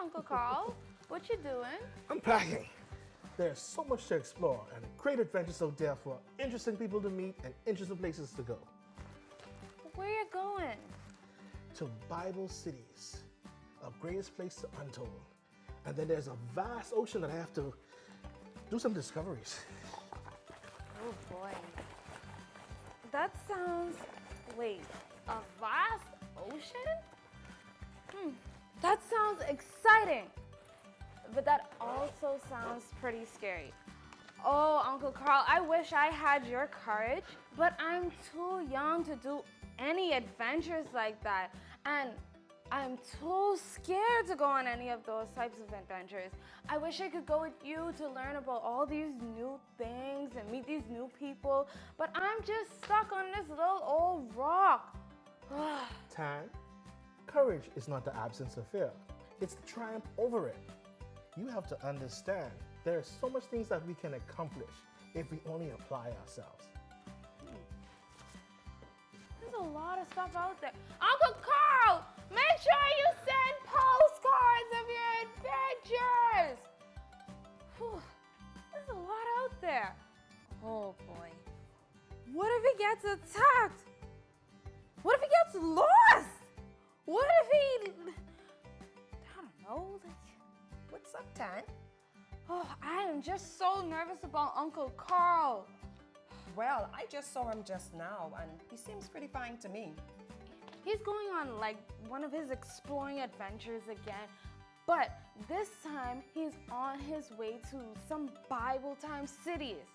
Uncle Carl. What you doing? I'm packing. There's so much to explore and great adventures out there for interesting people to meet and interesting places to go. Where you going? To Bible cities, a greatest place to untold. And then there's a vast ocean that I have to do some discoveries. Oh boy. That sounds... Wait, a vast ocean? That sounds exciting. But that also sounds pretty scary. Oh, Uncle Carl, I wish I had your courage, but I'm too young to do any adventures like that. And I'm too scared to go on any of those types of adventures. I wish I could go with you to learn about all these new things and meet these new people, but I'm just stuck on this little old rock. Tan, courage is not the absence of fear. It's the triumph over it. You have to understand there are so much things that we can accomplish if we only apply ourselves. There's a lot of stuff out there. Uncle Carl, make sure you send postcards of your adventures. Whew, there's a lot out there. Oh boy. What if he gets attacked? What if he gets lost? What if he... I don't know, like... What's up, Tan? Oh, I am just so nervous about Uncle Carl. Well, I just saw him just now, and he seems pretty fine to me. He's going on like one of his exploring adventures again, but this time he's on his way to some Bible time cities.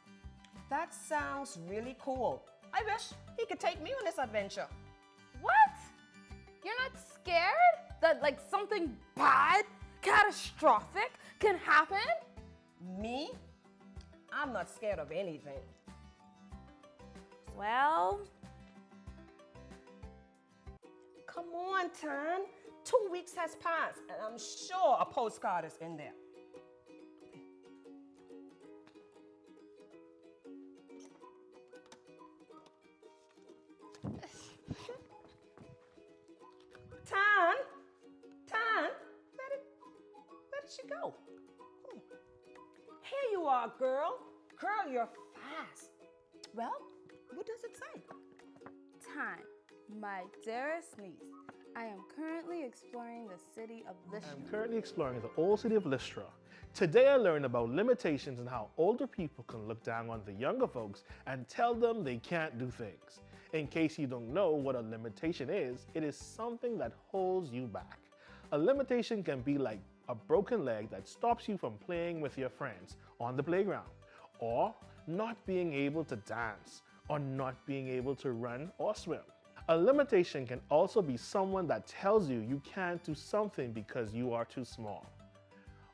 That sounds really cool. I wish he could take me on this adventure. What? You're not scared that like something bad, catastrophic can happen? Me? I'm not scared of anything. Well, Come on, Tan. 2 weeks has passed, and I'm sure a postcard is in there. Tan, where did she go? Here you are, girl. Girl, you're fast. Well, what does it say? Time, my dearest niece. I am currently exploring the city of Lystra. I'm currently exploring the old city of Lystra. Today I learned about limitations and how older people can look down on the younger folks and tell them they can't do things. In case you don't know what a limitation is, it is something that holds you back. A limitation can be like a broken leg that stops you from playing with your friends on the playground, or not being able to dance, or not being able to run or swim. A limitation can also be someone that tells you you can't do something because you are too small.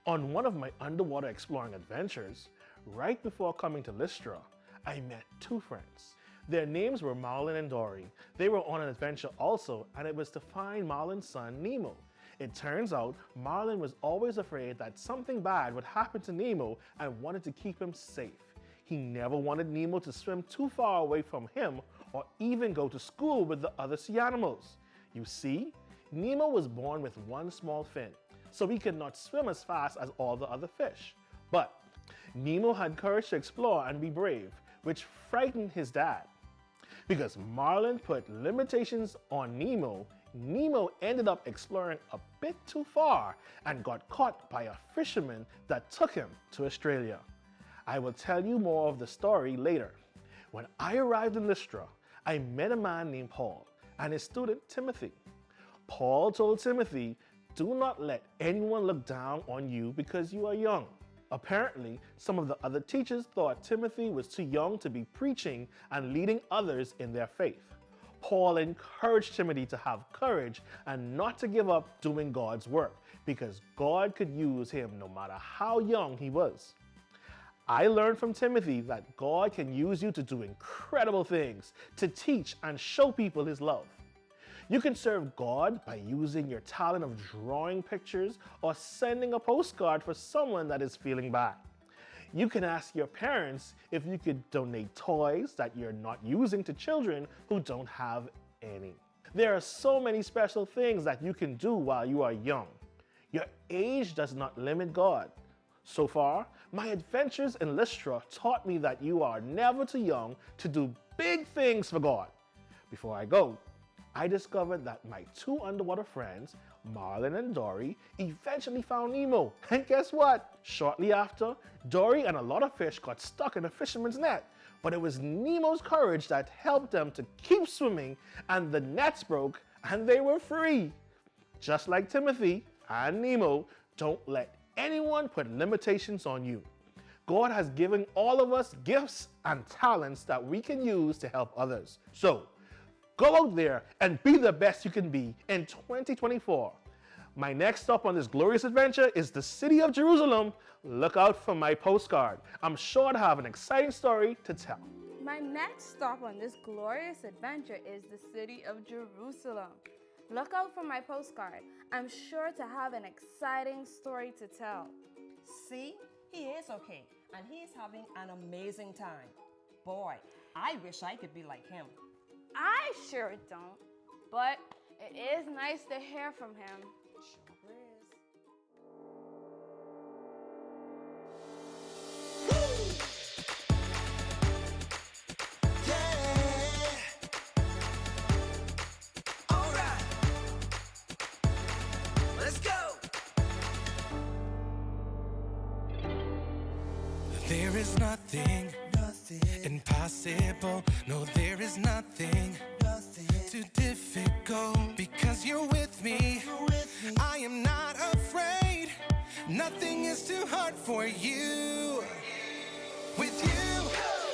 On one of my underwater exploring adventures, right before coming to Lystra, I met two friends. Their names were Marlin and Dory. They were on an adventure also, and it was to find Marlin's son Nemo. It turns out Marlin was always afraid that something bad would happen to Nemo and wanted to keep him safe. He never wanted Nemo to swim too far away from him or even go to school with the other sea animals. You see, Nemo was born with one small fin, so he could not swim as fast as all the other fish. But Nemo had courage to explore and be brave, which frightened his dad. Because Marlin put limitations on Nemo, Nemo ended up exploring a bit too far and got caught by a fisherman that took him to Australia. I will tell you more of the story later. When I arrived in Lystra, I met a man named Paul and his student Timothy. Paul told Timothy, "Do not let anyone look down on you because you are young." Apparently, some of the other teachers thought Timothy was too young to be preaching and leading others in their faith. Paul encouraged Timothy to have courage and not to give up doing God's work because God could use him no matter how young he was. I learned from Timothy that God can use you to do incredible things, to teach and show people his love. You can serve God by using your talent of drawing pictures or sending a postcard for someone that is feeling bad. You can ask your parents if you could donate toys that you're not using to children who don't have any. There are so many special things that you can do while you are young. Your age does not limit God. So far, my adventures in Lystra taught me that you are never too young to do big things for God. Before I go, I discovered that my two underwater friends, Marlin and Dory, eventually found Nemo. And guess what? Shortly after, Dory and a lot of fish got stuck in a fisherman's net. But it was Nemo's courage that helped them to keep swimming, and the nets broke and they were free. Just like Timothy and Nemo, don't let anyone put limitations on you. God has given all of us gifts and talents that we can use to help others. So, go out there and be the best you can be in 2024. My next stop on this glorious adventure is the city of Jerusalem. Look out for my postcard. I'm sure to have an exciting story to tell. My next stop on this glorious adventure is the city of Jerusalem. Look out for my postcard. I'm sure to have an exciting story to tell. See, he is okay, and he's having an amazing time. Boy, I wish I could be like him. I sure don't, but it is nice to hear from him. Sure is. There is nothing impossible. No, there is nothing too difficult. Because you're with me, I am not afraid. Nothing is too hard for you. With you,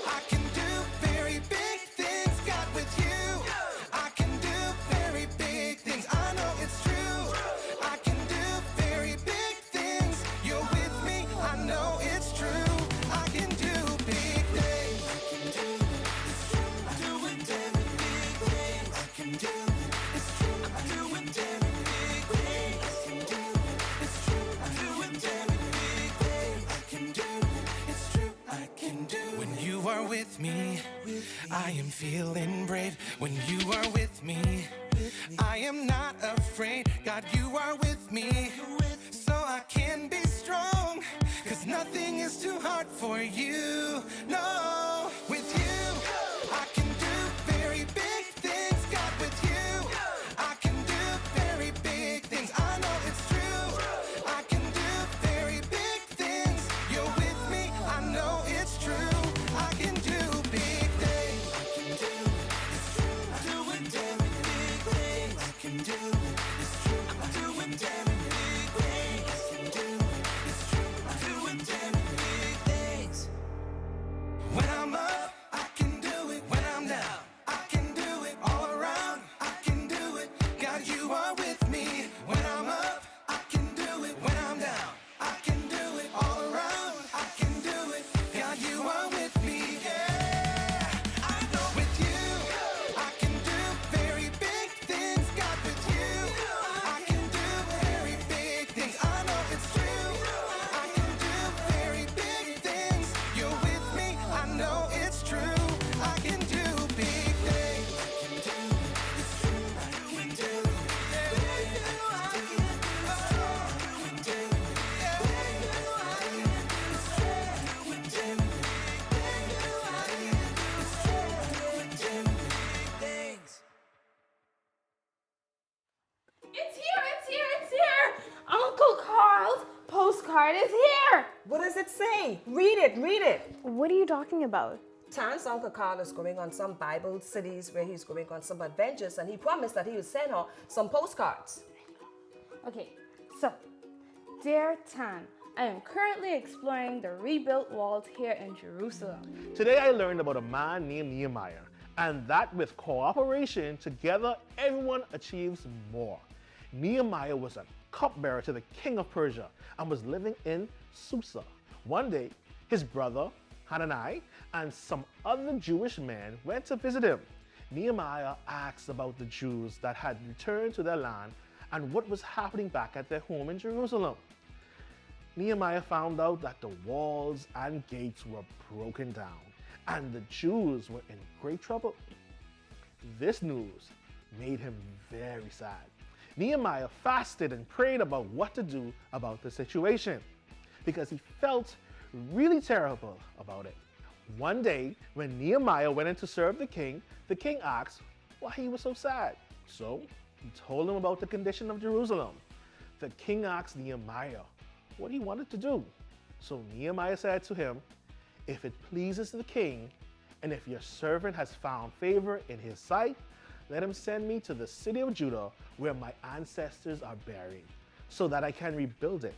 I can do very big things. God, with you, I can do very big things. I know it's true. I can do very big things. You're with me, I know it's true. I can do big things. I can do it, it's true. I'm doing very big things. I can do it, it's true. I'm doing very big things. I can do it, it's true. I'm doing very big things. I can do it, it's true. I can do it. When you are with me, I am feeling brave. When you are with me, I am not afraid. God, you are with me, so I can be strong. 'Cause nothing is too hard for you. No, with you, I can do very big things. God, with you, I can do very big things. I know it's true. I can do very big things. You're with me, I know it's true. I can do big things. I can do it, it's true. I'm doing very big things. I can do it, it's true. I'm doing very big things. I can do it, it's true. I'm doing very big things. When I'm up, I can do it. When I'm down, I can do it. All around, I can do it. God, you are with me. When I'm up, I can do it. When I'm down, I can do it. All around, I can do it. God, you are with me. Yeah, I know with you, I can do very big things. God, with you, I can do very big things. I know it's true. I can do very big things. You're with me, I know it's true. I can do big things. I can do it, it's true. I can do it. It's here, it's here, it's here! Uncle Carl's postcard is here! What does it say? Read it, read it. What are you talking about? Tan's Uncle Carl is going on some Bible cities where he's going on some adventures, and he promised that he would send her some postcards. Okay, so, dear Tan, I am currently exploring the rebuilt walls here in Jerusalem. Today I learned about a man named Nehemiah, and that with cooperation, together everyone achieves more. Nehemiah was a cupbearer to the king of Persia and was living in Susa. One day, his brother Hanani and some other Jewish men went to visit him. Nehemiah asked about the Jews that had returned to their land and what was happening back at their home in Jerusalem. Nehemiah found out that the walls and gates were broken down and the Jews were in great trouble. This news made him very sad. Nehemiah fasted and prayed about what to do about the situation because he felt really terrible about it. One day, when Nehemiah went in to serve the king asked why he was so sad. So he told him about the condition of Jerusalem. The king asked Nehemiah what he wanted to do. So Nehemiah said to him, "If it pleases the king, and if your servant has found favor in his sight, let him send me to the city of Judah where my ancestors are buried, so that I can rebuild it."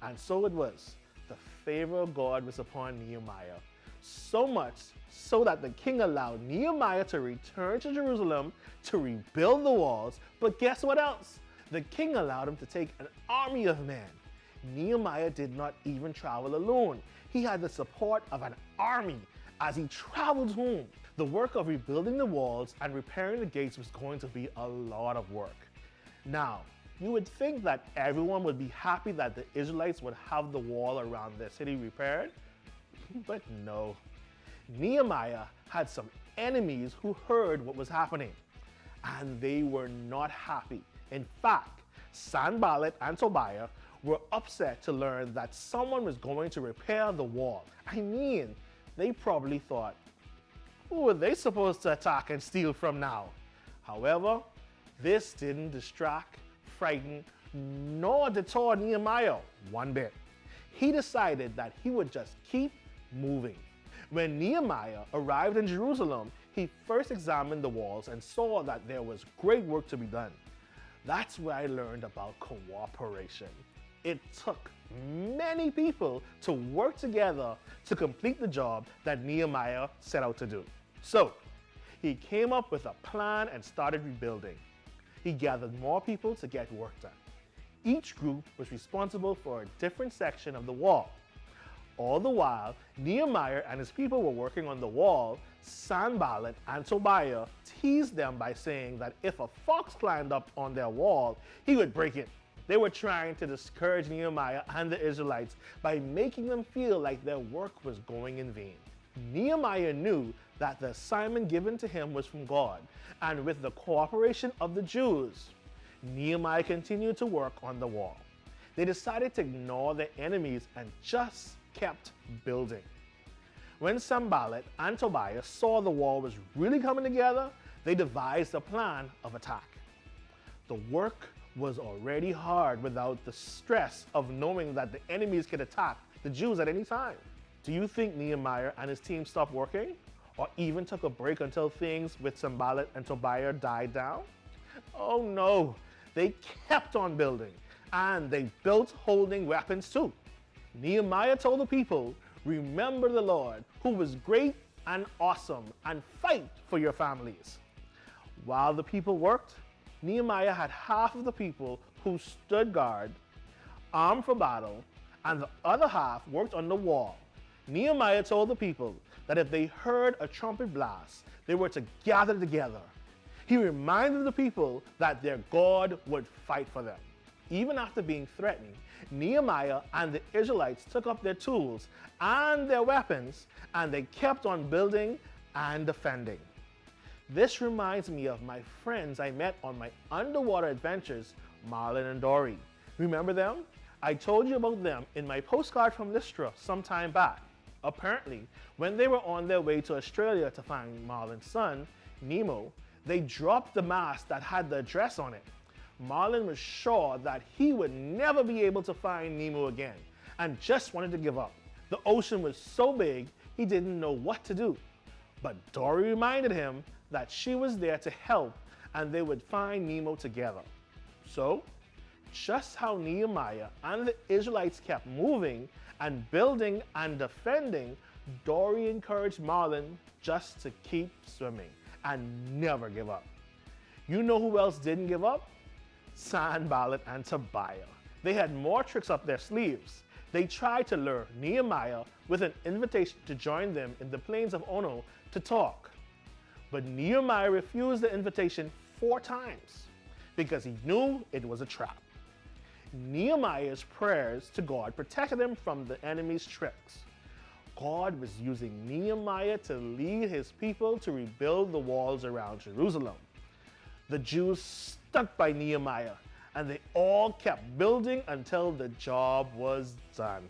And so it was. The favor of God was upon Nehemiah, so much so that the king allowed Nehemiah to return to Jerusalem to rebuild the walls. But guess what else? The king allowed him to take an army of men. Nehemiah did not even travel alone. He had the support of an army as he traveled home. The work of rebuilding the walls and repairing the gates was going to be a lot of work. Now, you would think that everyone would be happy that the Israelites would have the wall around their city repaired, but no. Nehemiah had some enemies who heard what was happening, and they were not happy. In fact, Sanballat and Tobiah were upset to learn that someone was going to repair the wall. I mean, they probably thought, who are they supposed to attack and steal from now? However, this didn't distract, frighten, nor deter Nehemiah one bit. He decided that he would just keep moving. When Nehemiah arrived in Jerusalem, he first examined the walls and saw that there was great work to be done. That's where I learned about cooperation. It took many people to work together to complete the job that Nehemiah set out to do. So, he came up with a plan and started rebuilding. He gathered more people to get work done. Each group was responsible for a different section of the wall. All the while, Nehemiah and his people were working on the wall. Sanballat and Tobiah teased them by saying that if a fox climbed up on their wall, he would break it. They were trying to discourage Nehemiah and the Israelites by making them feel like their work was going in vain. Nehemiah knew that the assignment given to him was from God, and with the cooperation of the Jews, Nehemiah continued to work on the wall. They decided to ignore their enemies and just kept building. When Sanballat and Tobiah saw the wall was really coming together, they devised a plan of attack. The work was already hard without the stress of knowing that the enemies could attack the Jews at any time. Do you think Nehemiah and his team stopped working, or even took a break until things with Sanballat and Tobiah died down? Oh no, they kept on building, and they built holding weapons too. Nehemiah told the people, "Remember the Lord, who was great and awesome, and fight for your families." While the people worked, Nehemiah had half of the people who stood guard, armed for battle, and the other half worked on the wall. Nehemiah told the people that if they heard a trumpet blast, they were to gather together. He reminded the people that their God would fight for them. Even after being threatened, Nehemiah and the Israelites took up their tools and their weapons, and they kept on building and defending. This reminds me of my friends I met on my underwater adventures, Marlon and Dory. Remember them? I told you about them in my postcard from Lystra some time back. Apparently, when they were on their way to Australia to find Marlon's son, Nemo, they dropped the mask that had the address on it. Marlon was sure that he would never be able to find Nemo again and just wanted to give up. The ocean was so big, he didn't know what to do. But Dory reminded him that she was there to help and they would find Nemo together. So, just how Nehemiah and the Israelites kept moving and building and defending, Dory encouraged Marlon just to keep swimming and never give up. You know who else didn't give up? Sanballat and Tobiah. They had more tricks up their sleeves. They tried to lure Nehemiah with an invitation to join them in the plains of Ono to talk. But Nehemiah refused the invitation 4 times because he knew it was a trap. Nehemiah's prayers to God protected him from the enemy's tricks. God was using Nehemiah to lead his people to rebuild the walls around Jerusalem. The Jews stuck by Nehemiah, and they all kept building until the job was done.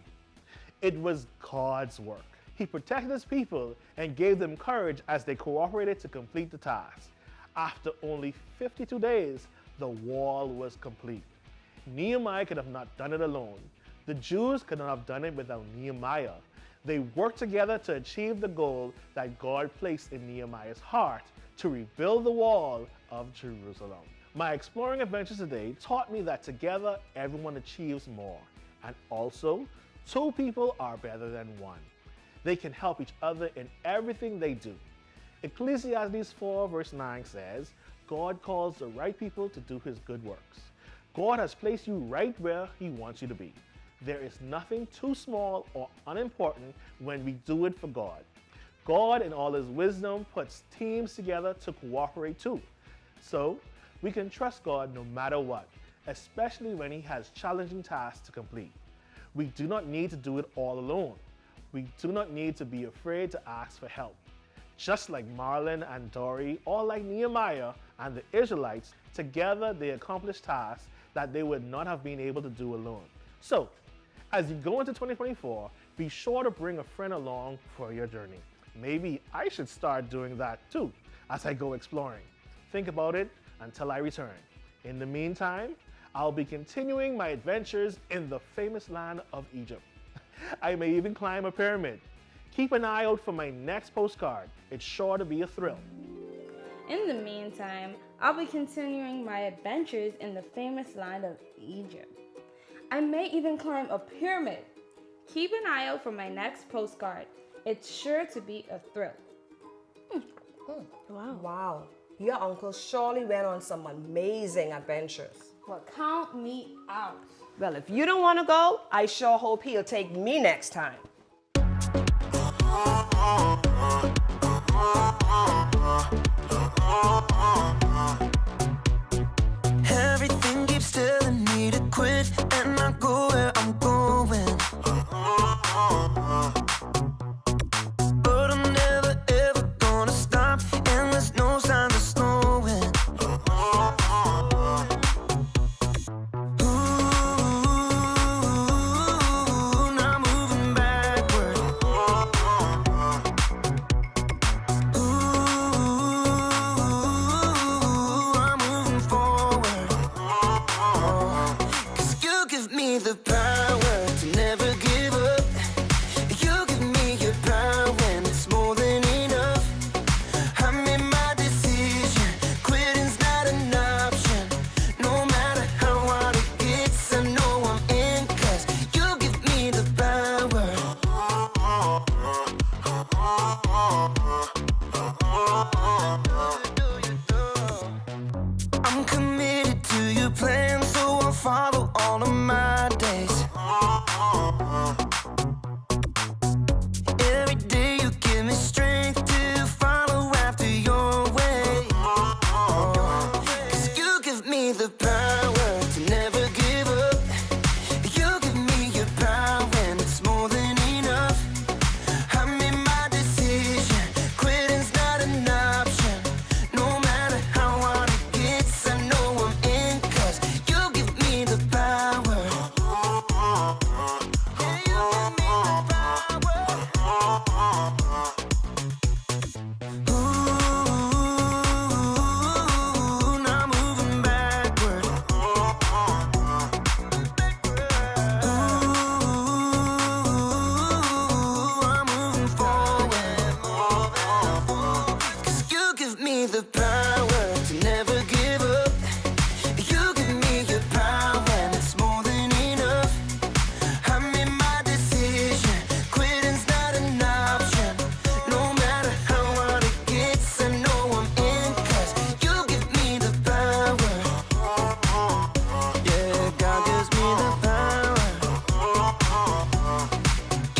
It was God's work. He protected his people and gave them courage as they cooperated to complete the task. After only 52 days, the wall was complete. Nehemiah could have not done it alone. The Jews could not have done it without Nehemiah. They worked together to achieve the goal that God placed in Nehemiah's heart to rebuild the wall of Jerusalem. My exploring adventures today taught me that together everyone achieves more, and also 2 people are better than 1. They can help each other in everything they do. Ecclesiastes 4 verse 9 says, God calls the right people to do his good works. God has placed you right where he wants you to be. There is nothing too small or unimportant when we do it for God. God, in all his wisdom, puts teams together to cooperate too. So, we can trust God no matter what, especially when he has challenging tasks to complete. We do not need to do it all alone. We do not need to be afraid to ask for help. Just like Marlon and Dory, or like Nehemiah and the Israelites, together they accomplished tasks that they would not have been able to do alone. So, as you go into 2024, be sure to bring a friend along for your journey. Maybe I should start doing that too as I go exploring. Think about it until I return. In the meantime, I'll be continuing my adventures in the famous land of Egypt. I may even climb a pyramid. Keep an eye out for my next postcard. It's sure to be a thrill. In the meantime, I'll be continuing my adventures in the famous land of Egypt. I may even climb a pyramid. Keep an eye out for my next postcard. It's sure to be a thrill. Wow. Your uncle surely went on some amazing adventures. Well, count me out. Well, if you don't want to go, I sure hope he'll take me next time. Everything keeps telling me to quit and not go where I'm going. But I'm never ever gonna stop, and there's no sign of slowing. Ooh, now moving backward. Ooh, I'm moving forward. 'Cause you give me the power to never give up. You give me your power when it's more than enough. I made my decision, quitting's not an option. No matter how hard it gets, I know I'm in, 'cause you give me the power. I'm committed to your plan, so I'll follow all of my days. Every day you give me strength to follow after your way. 'Cause you give me the power to never give up. You give me your power when it's more than enough. I made my decision, quitting's not an option. No matter how hard it gets, I know I'm in, 'cause you give me the power. Yeah, you give me the power. Ooh, now moving backward. Ooh, I'm moving forward. 'Cause you give me the power to never give up. You give me your power and it's more than enough. I made my decision, quitting's not an option. No matter how hard it gets, I know I'm in, 'cause you give me the power. Yeah, God gives me the power.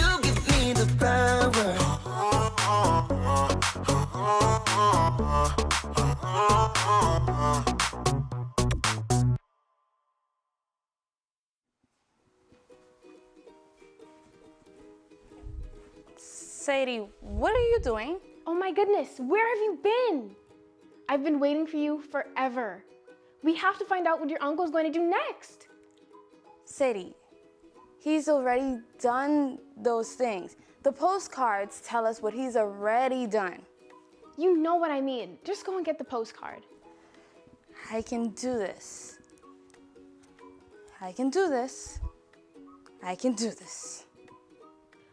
You give me the power. Sadie, what are you doing? Oh my goodness, where have you been? I've been waiting for you forever. We have to find out what your uncle's going to do next. Sadie, he's already done those things. The postcards tell us what he's already done. You know what I mean. Just go and get the postcard. I can do this. I can do this. I can do this.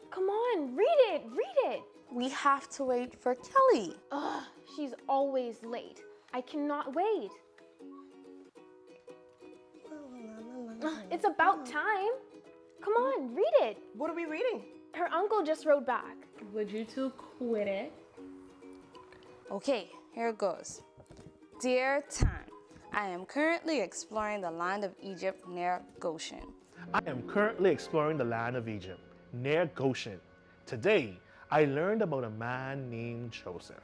Come on, read it, read it. We have to wait for Kelly. Ugh, she's always late. I cannot wait. It's about time. Come on, read it. What are we reading? Her uncle just wrote back. Would you two quit it? Okay, here it goes. Dear Tan, I am currently exploring the land of Egypt near Goshen. I am currently exploring the land of Egypt, near Goshen. Today, I learned about a man named Joseph.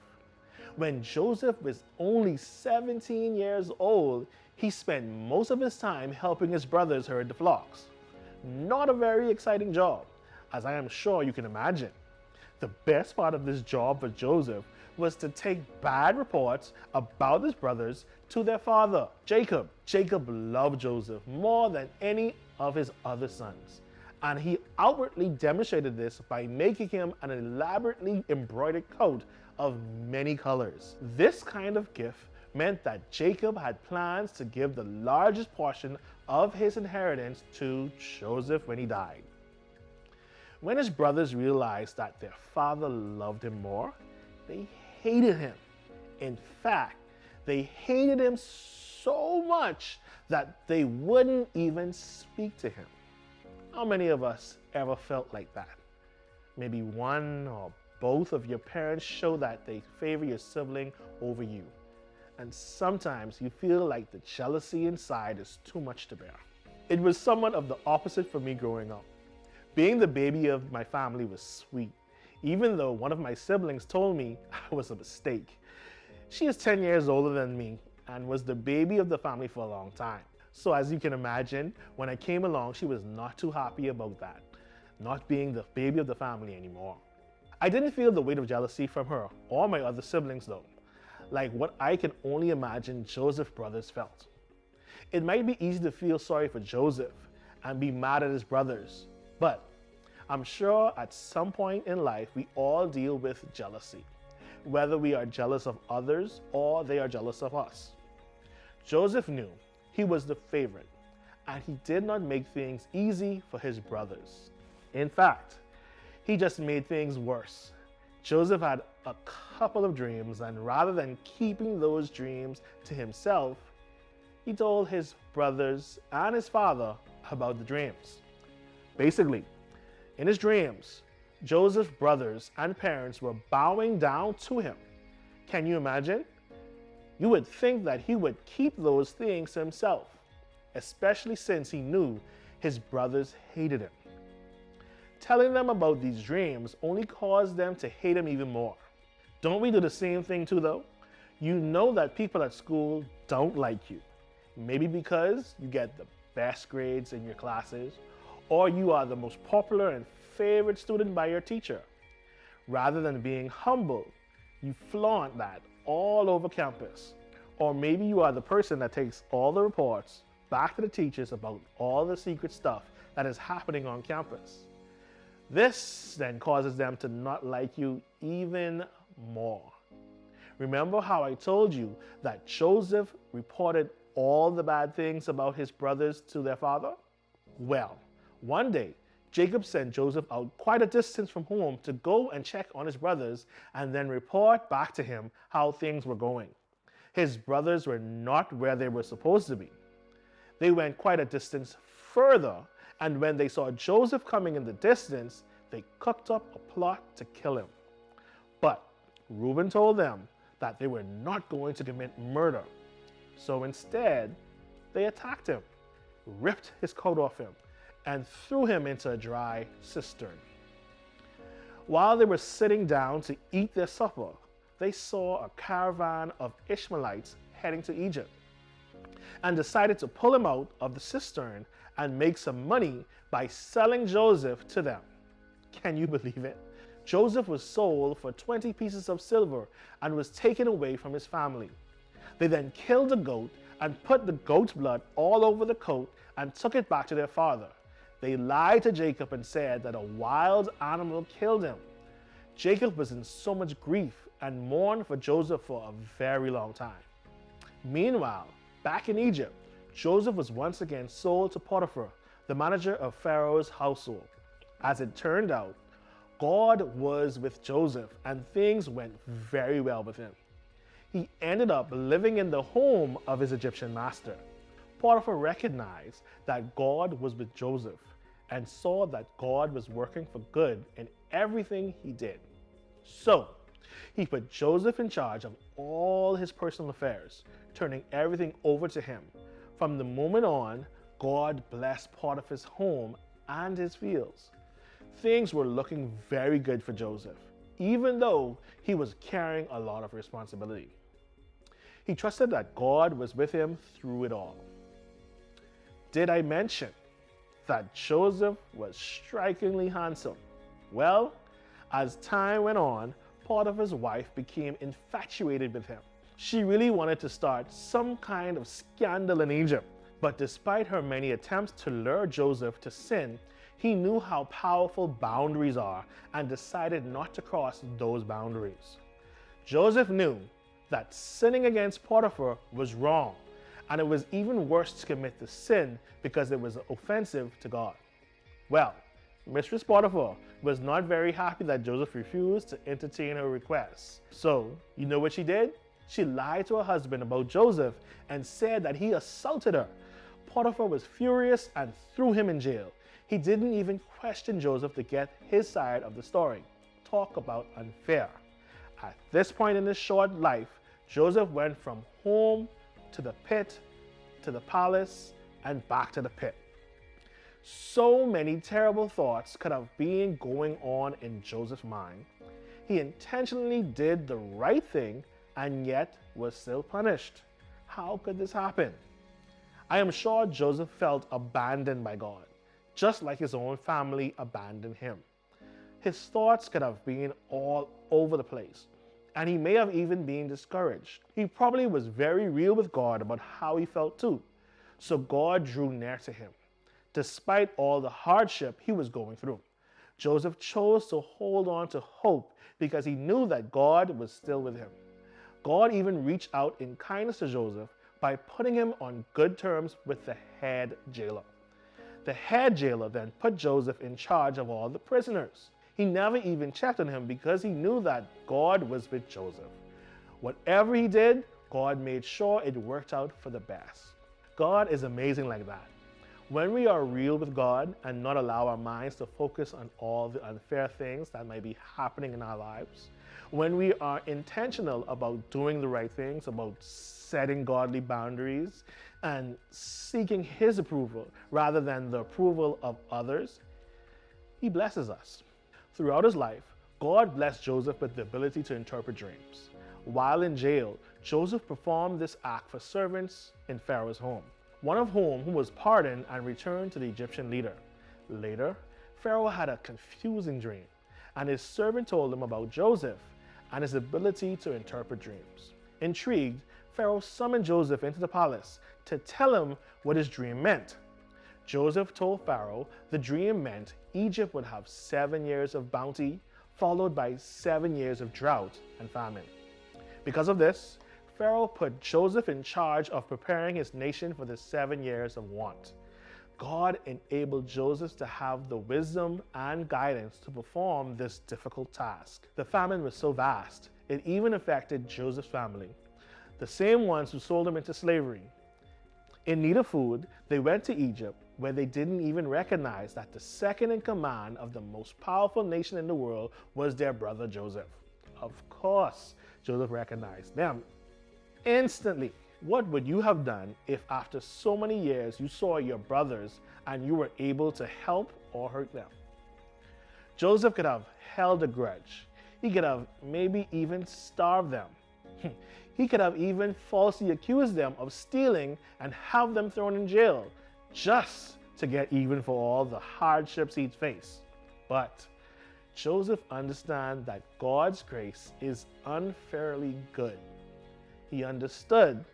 When Joseph was only 17 years old, he spent most of his time helping his brothers herd the flocks. Not a very exciting job, as I am sure you can imagine. The best part of this job for Joseph was to take bad reports about his brothers to their father, Jacob. Jacob loved Joseph more than any of his other sons, and he outwardly demonstrated this by making him an elaborately embroidered coat of many colors. This kind of gift meant that Jacob had plans to give the largest portion of his inheritance to Joseph when he died. When his brothers realized that their father loved him more, they hated him. In fact, they hated him so much that they wouldn't even speak to him. How many of us ever felt like that? Maybe one or both of your parents show that they favor your sibling over you. And sometimes you feel like the jealousy inside is too much to bear. It was somewhat of the opposite for me growing up. Being the baby of my family was sweet, even though one of my siblings told me I was a mistake. She is 10 years older than me and was the baby of the family for a long time. So as you can imagine, when I came along, she was not too happy about that, not being the baby of the family anymore. I didn't feel the weight of jealousy from her or my other siblings though, like what I can only imagine Joseph's brothers felt. It might be easy to feel sorry for Joseph and be mad at his brothers, but I'm sure at some point in life we all deal with jealousy, whether we are jealous of others or they are jealous of us. Joseph knew he was the favorite, and he did not make things easy for his brothers. In fact, he just made things worse. Joseph had a couple of dreams, and rather than keeping those dreams to himself, he told his brothers and his father about the dreams. Basically, in his dreams, Joseph's brothers and parents were bowing down to him. Can you imagine? You would think that he would keep those things to himself, especially since he knew his brothers hated him. Telling them about these dreams only caused them to hate him even more. Don't we do the same thing too though? You know that people at school don't like you. Maybe because you get the best grades in your classes, or you are the most popular and favorite student by your teacher. Rather than being humble, you flaunt that all over campus. Or maybe you are the person that takes all the reports back to the teachers about all the secret stuff that is happening on campus. This then causes them to not like you even more. Remember how I told you that Joseph reported all the bad things about his brothers to their father? Well, one day, Jacob sent Joseph out quite a distance from home to go and check on his brothers and then report back to him how things were going. His brothers were not where they were supposed to be. They went quite a distance further, and when they saw Joseph coming in the distance, they cooked up a plot to kill him. But Reuben told them that they were not going to commit murder. So instead, they attacked him, ripped his coat off him, and threw him into a dry cistern. While they were sitting down to eat their supper, they saw a caravan of Ishmaelites heading to Egypt and decided to pull him out of the cistern and make some money by selling Joseph to them. Can you believe it? Joseph was sold for 20 pieces of silver and was taken away from his family. They then killed a goat and put the goat's blood all over the coat and took it back to their father. They lied to Jacob and said that a wild animal killed him. Jacob was in so much grief and mourned for Joseph for a very long time. Meanwhile, back in Egypt, Joseph was once again sold to Potiphar, the manager of Pharaoh's household. As it turned out, God was with Joseph and things went very well with him. He ended up living in the home of his Egyptian master. Potiphar recognized that God was with Joseph and saw that God was working for good in everything he did. So, he put Joseph in charge of all his personal affairs, turning everything over to him. From the moment on, God blessed Potiphar's home and his fields. Things were looking very good for Joseph, even though he was carrying a lot of responsibility. He trusted that God was with him through it all. Did I mention that Joseph was strikingly handsome? Well, as time went on, Potiphar's wife became infatuated with him. She really wanted to start some kind of scandal in Egypt. But despite her many attempts to lure Joseph to sin, he knew how powerful boundaries are and decided not to cross those boundaries. Joseph knew that sinning against Potiphar was wrong, and it was even worse to commit the sin because it was offensive to God. Well, Mistress Potiphar was not very happy that Joseph refused to entertain her requests. So, you know what she did? She lied to her husband about Joseph and said that he assaulted her. Potiphar was furious and threw him in jail. He didn't even question Joseph to get his side of the story. Talk about unfair. At this point in his short life, Joseph went from home to the pit, to the palace, and back to the pit. So many terrible thoughts could have been going on in Joseph's mind. He intentionally did the right thing and yet was still punished. How could this happen? I am sure Joseph felt abandoned by God, just like his own family abandoned him. His thoughts could have been all over the place, and he may have even been discouraged. He probably was very real with God about how he felt too, so God drew near to him. Despite all the hardship he was going through, Joseph chose to hold on to hope because he knew that God was still with him. God even reached out in kindness to Joseph by putting him on good terms with the head jailer. The head jailer then put Joseph in charge of all the prisoners. He never even checked on him because he knew that God was with Joseph. Whatever he did, God made sure it worked out for the best. God is amazing like that. When we are real with God and not allow our minds to focus on all the unfair things that might be happening in our lives, when we are intentional about doing the right things, about setting godly boundaries and seeking His approval rather than the approval of others, He blesses us. Throughout his life, God blessed Joseph with the ability to interpret dreams. While in jail, Joseph performed this act for servants in Pharaoh's home, one of whom was pardoned and returned to the Egyptian leader. Later, Pharaoh had a confusing dream, and his servant told him about Joseph and his ability to interpret dreams. Intrigued, Pharaoh summoned Joseph into the palace to tell him what his dream meant. Joseph told Pharaoh the dream meant Egypt would have 7 years of bounty, followed by 7 years of drought and famine. Because of this, Pharaoh put Joseph in charge of preparing his nation for the 7 years of want. God enabled Joseph to have the wisdom and guidance to perform this difficult task. The famine was so vast, it even affected Joseph's family, the same ones who sold him into slavery. In need of food, they went to Egypt, where they didn't even recognize that the second in command of the most powerful nation in the world was their brother Joseph. Of course, Joseph recognized them instantly. What would you have done if after so many years you saw your brothers and you were able to help or hurt them? Joseph could have held a grudge. He could have maybe even starved them. He could have even falsely accused them of stealing and have them thrown in jail just to get even for all the hardships he'd faced. But Joseph understood that God's grace is unfairly good. He understood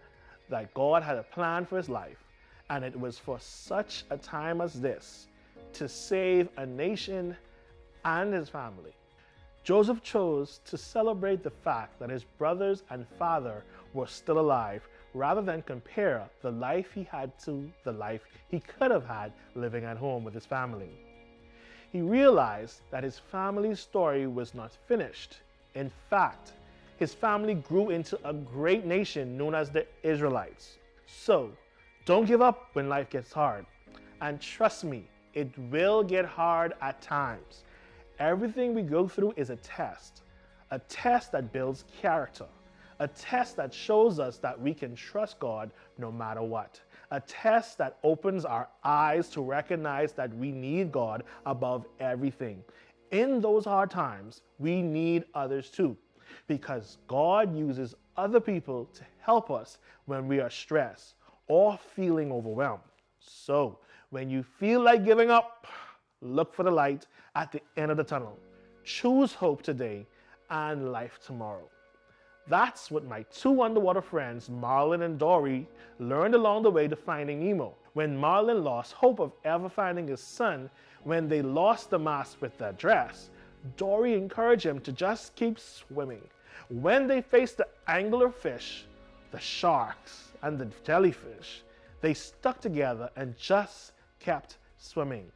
that God had a plan for his life, and it was for such a time as this to save a nation and his family. Joseph chose to celebrate the fact that his brothers and father were still alive rather than compare the life he had to the life he could have had living at home with his family. He realized that his family's story was not finished. In fact, his family grew into a great nation known as the Israelites. So, don't give up when life gets hard. And trust me, it will get hard at times. Everything we go through is a test that builds character, a test that shows us that we can trust God no matter what, a test that opens our eyes to recognize that we need God above everything. In those hard times, we need others too, because God uses other people to help us when we are stressed or feeling overwhelmed. So, when you feel like giving up, look for the light at the end of the tunnel. Choose hope today and life tomorrow. That's what my two underwater friends, Marlin and Dory, learned along the way to finding Nemo. When Marlin lost hope of ever finding his son, when they lost the mask with their dress, Dory encouraged him to just keep swimming. When they faced the anglerfish, the sharks, and the jellyfish, they stuck together and just kept swimming.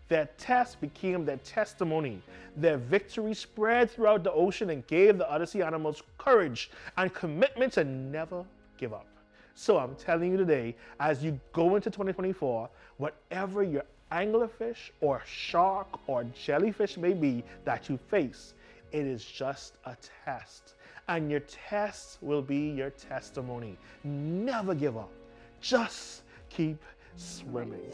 Their test became their testimony. Their victory spread throughout the ocean and gave the other sea animals courage and commitment to never give up. So I'm telling you today, as you go into 2024, whatever your anglerfish or shark or jellyfish may be that you face, it is just a test. And your test will be your testimony. Never give up. Just keep swimming.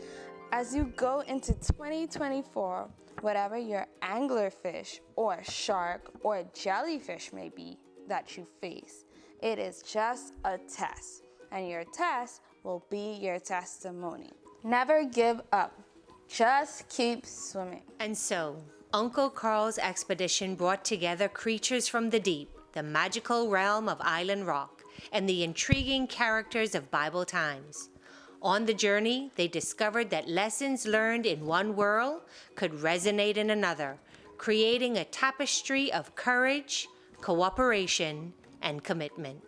As you go into 2024, whatever your anglerfish or shark or jellyfish may be that you face, it is just a test, and your test will be your testimony. Never give up. Just keep swimming. And so, Uncle Carl's expedition brought together creatures from the deep, the magical realm of Island Rock, and the intriguing characters of Bible times. On the journey, they discovered that lessons learned in one world could resonate in another, creating a tapestry of courage, cooperation, and commitment.